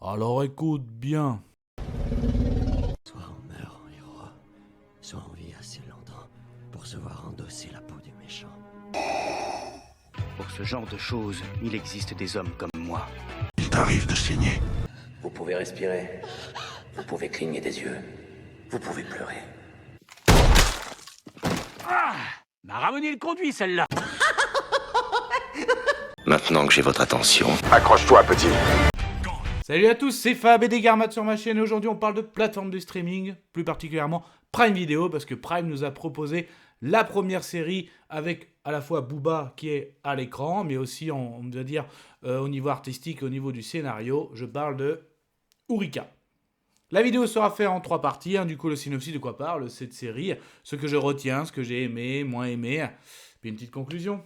Alors écoute bien. Soit on meurt en héros, soit on vit assez longtemps pour se voir endosser la peau du méchant. Pour ce genre de choses, il existe des hommes comme moi. Il t'arrive de saigner. Vous pouvez respirer, vous pouvez cligner des yeux, vous pouvez pleurer. M'a ramené le conduit, celle-là. Maintenant que j'ai votre attention, Accroche-toi, petit. Salut à tous, c'est Fab et des Garmates sur ma chaîne et aujourd'hui on parle de plateforme de streaming, plus particulièrement Prime Video parce que Prime nous a proposé la première série avec à la fois Booba qui est à l'écran mais aussi on doit dire au niveau artistique, au niveau du scénario, je parle de Ourika. La vidéo sera faite en 3 parties, du coup le synopsis de quoi parle cette série, ce que je retiens, ce que j'ai aimé, moins aimé, puis une petite conclusion.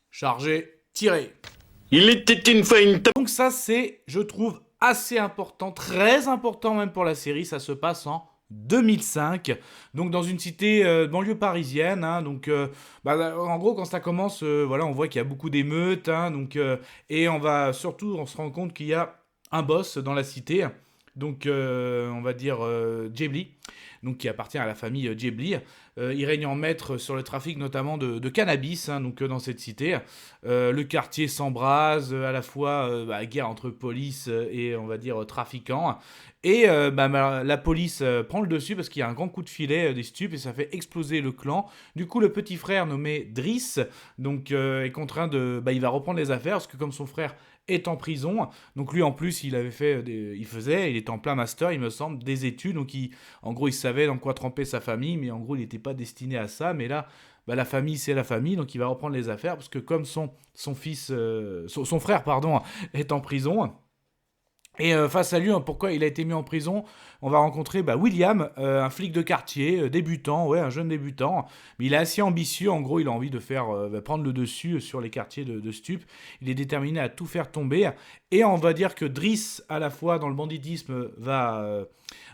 Chargé, tiré. Il était une fois une Donc ça c'est, je trouve, assez important, très important même pour la série, ça se passe en 2005, donc dans une cité banlieue parisienne, en gros quand ça commence, voilà, on voit qu'il y a beaucoup d'émeutes, et on se rend compte qu'il y a un boss dans la cité, donc on va dire Djebli, donc qui appartient à la famille Djebli. Il règne en maître sur le trafic notamment de cannabis, dans cette cité. Le quartier s'embrase, à la fois guerre entre police et on va dire trafiquants. Et la police prend le dessus parce qu'il y a un grand coup de filet des stupes et ça fait exploser le clan. Du coup, le petit frère nommé Driss est contraint il va reprendre les affaires parce que comme son frère est en prison, donc lui en plus il était en plein master il me semble, des études, donc en gros il savait dans quoi tremper sa famille, mais en gros il n'était pas destiné à ça, mais là la famille c'est la famille, donc il va reprendre les affaires parce que comme son frère est en prison. Et face à lui, pourquoi il a été mis en prison, on va rencontrer William, un flic de quartier, débutant, un jeune débutant. Mais il est assez ambitieux, en gros, il a envie de prendre le dessus sur les quartiers de stupes. Il est déterminé à tout faire tomber. Et on va dire que Driss, à la fois dans le banditisme, va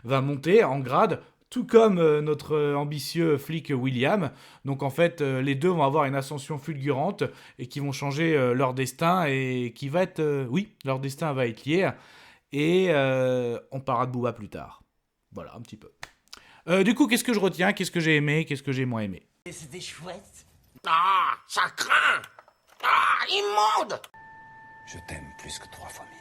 monter en grade, tout comme notre ambitieux flic William. Donc en fait, les deux vont avoir une ascension fulgurante et qui vont changer leur destin et qui va être... leur destin va être lié. Et on parlera de Booba plus tard. Voilà, un petit peu. Du coup, qu'est-ce que je retiens? Qu'est-ce que j'ai aimé? Qu'est-ce que j'ai moins aimé? C'était chouette. Ah, ça craint. Ah, immonde. je t'aime plus que 3 fois 1000.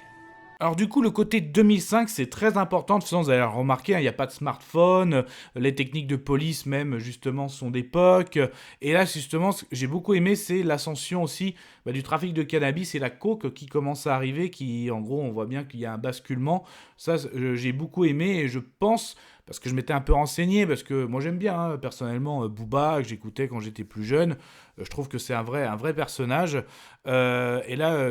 Alors du coup, le côté 2005, c'est très important. De toute façon, vous allez remarquer, il n'y a pas de smartphone. Les techniques de police, même, justement, sont d'époque. Et là, justement, ce que j'ai beaucoup aimé, c'est l'ascension aussi du trafic de cannabis et la coke qui commence à arriver, qui, en gros, on voit bien qu'il y a un basculement. Ça, j'ai beaucoup aimé et je pense, parce que je m'étais un peu renseigné, parce que moi, j'aime bien, personnellement, Booba, que j'écoutais quand j'étais plus jeune. Je trouve que c'est un vrai personnage. Et là,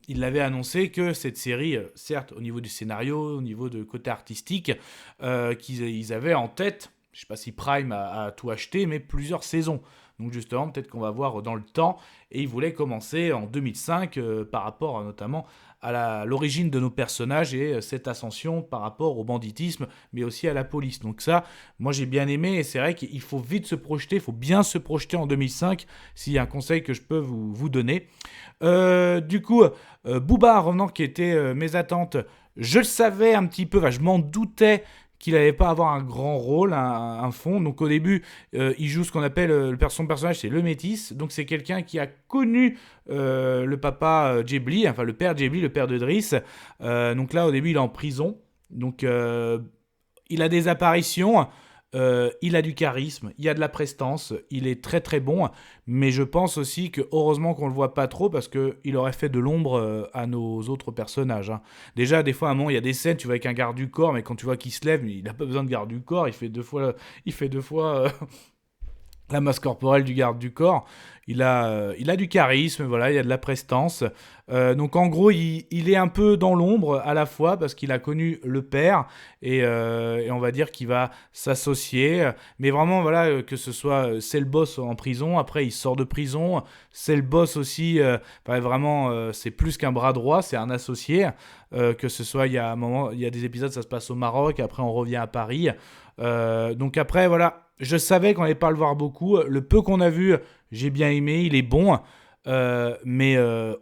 il avait annoncé que cette série, certes au niveau du scénario, au niveau de côté artistique, qu'ils avaient en tête, je ne sais pas si Prime a tout acheté, mais plusieurs saisons. Donc justement, peut-être qu'on va voir dans le temps. Et ils voulaient commencer en 2005 par rapport notamment à l'origine de nos personnages et cette ascension par rapport au banditisme, mais aussi à la police. Donc ça, moi j'ai bien aimé et c'est vrai qu'il faut vite se projeter, il faut bien se projeter en 2005, s'il y a un conseil que je peux vous donner. Du coup, Booba, revenant qui était mes attentes, je le savais un petit peu, je m'en doutais qu'il n'allait pas avoir un grand rôle, un fond. Donc au début, il joue ce qu'on appelle, son personnage, c'est le métis. Donc c'est quelqu'un qui a connu le papa Djebli, enfin le père Djebli, le père de Driss. Donc là, au début, il est en prison. Donc il a des apparitions. Il a du charisme, il a de la prestance, il est très très bon, mais je pense aussi que heureusement qu'on le voit pas trop parce qu'il aurait fait de l'ombre à nos autres personnages. Déjà, des fois, à un moment, il y a des scènes, tu vois avec un garde du corps, mais quand tu vois qu'il se lève, il n'a pas besoin de garde du corps, il fait deux fois la masse corporelle du garde du corps. Il a du charisme, voilà, il a de la prestance. Donc en gros, il est un peu dans l'ombre à la fois parce qu'il a connu le père et on va dire qu'il va s'associer. Mais vraiment, voilà, que ce soit, c'est le boss en prison, après il sort de prison, c'est le boss aussi, vraiment, c'est plus qu'un bras droit, c'est un associé. Que ce soit, il y a un moment, il y a des épisodes, ça se passe au Maroc, après on revient à Paris. Donc après, voilà, je savais qu'on n'allait pas le voir beaucoup. Le peu qu'on a vu, j'ai bien aimé, il est bon. Mais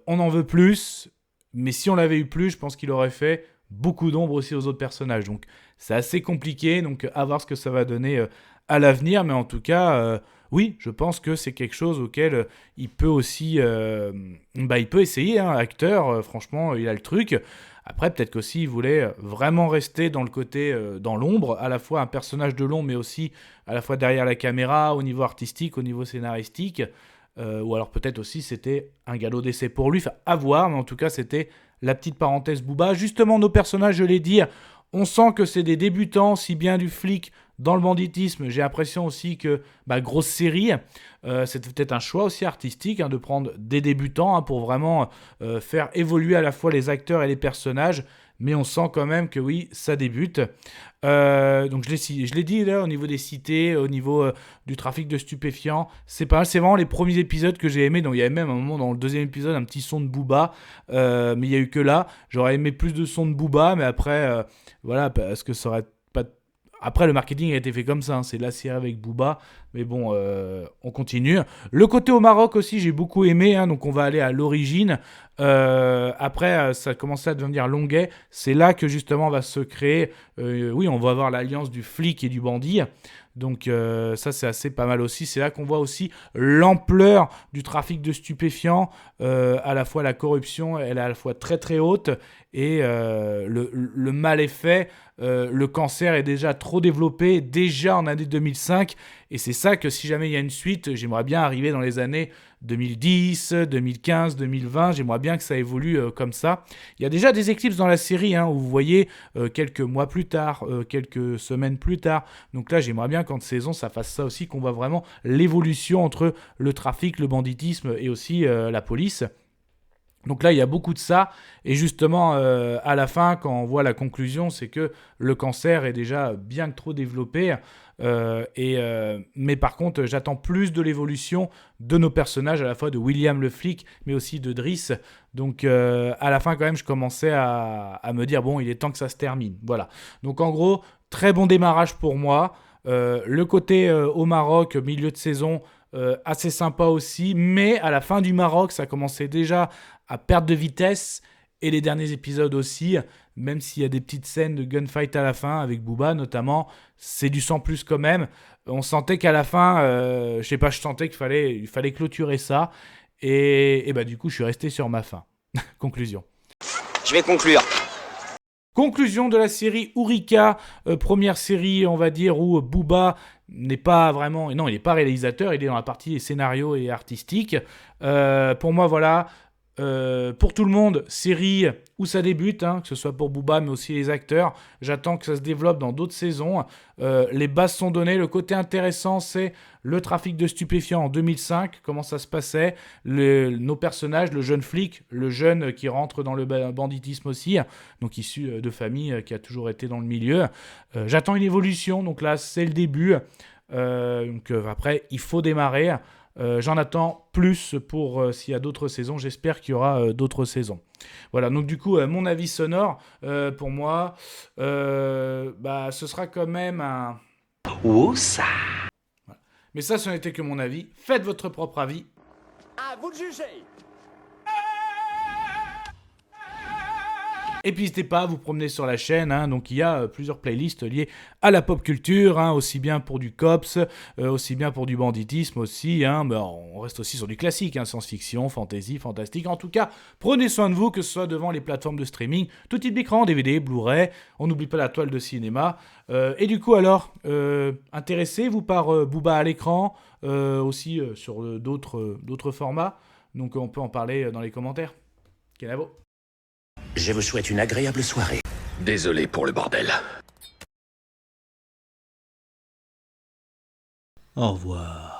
on en veut plus. mais si on l'avait eu plus, je pense qu'il aurait fait beaucoup d'ombre aussi aux autres personnages. Donc c'est assez compliqué, donc à voir ce que ça va donner à l'avenir, mais en tout cas, oui, je pense que c'est quelque chose auquel il peut aussi, il peut essayer, hein, acteur, franchement, il a le truc. Après, peut-être qu'aussi, il voulait vraiment rester dans le côté, dans l'ombre, à la fois un personnage de l'ombre, mais aussi à la fois derrière la caméra, au niveau artistique, au niveau scénaristique, ou alors peut-être aussi c'était un galop d'essai pour lui, enfin, à voir, mais en tout cas, c'était la petite parenthèse Booba. Justement, nos personnages, je l'ai dit, on sent que c'est des débutants, si bien du flic dans le banditisme. J'ai l'impression aussi que, grosse série, c'était peut-être un choix aussi artistique, hein, de prendre des débutants, hein, pour vraiment faire évoluer à la fois les acteurs et les personnages. Mais on sent quand même que oui, ça débute. Donc je l'ai dit là, au niveau des cités, au niveau du trafic de stupéfiants, c'est pas mal. C'est vraiment les premiers épisodes que j'ai aimés. Donc il y avait même un moment dans le deuxième épisode un petit son de Booba, mais il y a eu que là. J'aurais aimé plus de son de Booba, mais après, voilà, parce que ça aurait pas. Après, le marketing a été fait comme ça, hein, c'est la série avec Booba, mais bon, on continue. Le côté au Maroc aussi, j'ai beaucoup aimé, hein, donc on va aller à l'origine. Après, ça a commencé à devenir longuet. C'est là que justement va se créer, oui, on va avoir l'alliance du flic et du bandit. Donc ça, c'est assez pas mal aussi. C'est là qu'on voit aussi l'ampleur du trafic de stupéfiants. À la fois la corruption, elle est à la fois très très haute, et le mal est fait. Le cancer est déjà trop développé, déjà en année 2005. Et c'est ça que si jamais il y a une suite, j'aimerais bien arriver dans les années 2010, 2015, 2020. J'aimerais bien que ça évolue comme ça. Il y a déjà des éclipses dans la série, hein, où vous voyez quelques mois plus tard, quelques semaines plus tard. Donc là, j'aimerais bien qu'en saison, ça fasse ça aussi, qu'on voit vraiment l'évolution entre le trafic, le banditisme et aussi la police. Donc là, il y a beaucoup de ça. Et justement, à la fin, quand on voit la conclusion, c'est que le cancer est déjà bien trop développé. Mais par contre, j'attends plus de l'évolution de nos personnages, à la fois de William le flic, mais aussi de Driss. Donc à la fin, quand même, je commençais à me dire, bon, il est temps que ça se termine. Voilà. Donc en gros, très bon démarrage pour moi. Le côté au Maroc, milieu de saison, assez sympa aussi. Mais à la fin du Maroc, ça commençait déjà à perdre de vitesse, et les derniers épisodes aussi, même s'il y a des petites scènes de gunfight à la fin, avec Booba notamment, c'est du sang plus quand même. On sentait qu'à la fin, je sentais qu'il fallait clôturer ça, et du coup je suis resté sur ma fin. Conclusion. Je vais conclure. Conclusion de la série Ourika, première série, on va dire, où Booba n'est pas vraiment... Non, il n'est pas réalisateur, il est dans la partie scénario et artistique. Pour moi, voilà... pour tout le monde, série où ça débute, hein, que ce soit pour Booba mais aussi les acteurs. J'attends que ça se développe dans d'autres saisons. Les bases sont données. Le côté intéressant, c'est le trafic de stupéfiants en 2005, comment ça se passait, nos personnages, le jeune flic, le jeune qui rentre dans le banditisme aussi, donc issu de famille qui a toujours été dans le milieu. J'attends une évolution, donc là c'est le début. Après, il faut démarrer. J'en attends plus pour s'il y a d'autres saisons. J'espère qu'il y aura d'autres saisons. Voilà, donc du coup, mon avis sonore, pour moi, ce sera quand même un... Oussa. Voilà. Mais ça, ce n'était que mon avis. Faites votre propre avis. À vous de juger. Et puis n'hésitez pas à vous promener sur la chaîne, hein, donc il y a plusieurs playlists liées à la pop culture, hein, aussi bien pour du cops, aussi bien pour du banditisme aussi, hein, on reste aussi sur du classique, hein, science-fiction, fantasy, fantastique. En tout cas, prenez soin de vous, que ce soit devant les plateformes de streaming, tout type d'écran, DVD, Blu-ray, on n'oublie pas la toile de cinéma. Et du coup alors, intéressez-vous par Booba à l'écran, aussi sur d'autres formats, donc on peut en parler dans les commentaires. Kenavo. Je vous souhaite une agréable soirée. Désolé pour le bordel. Au revoir.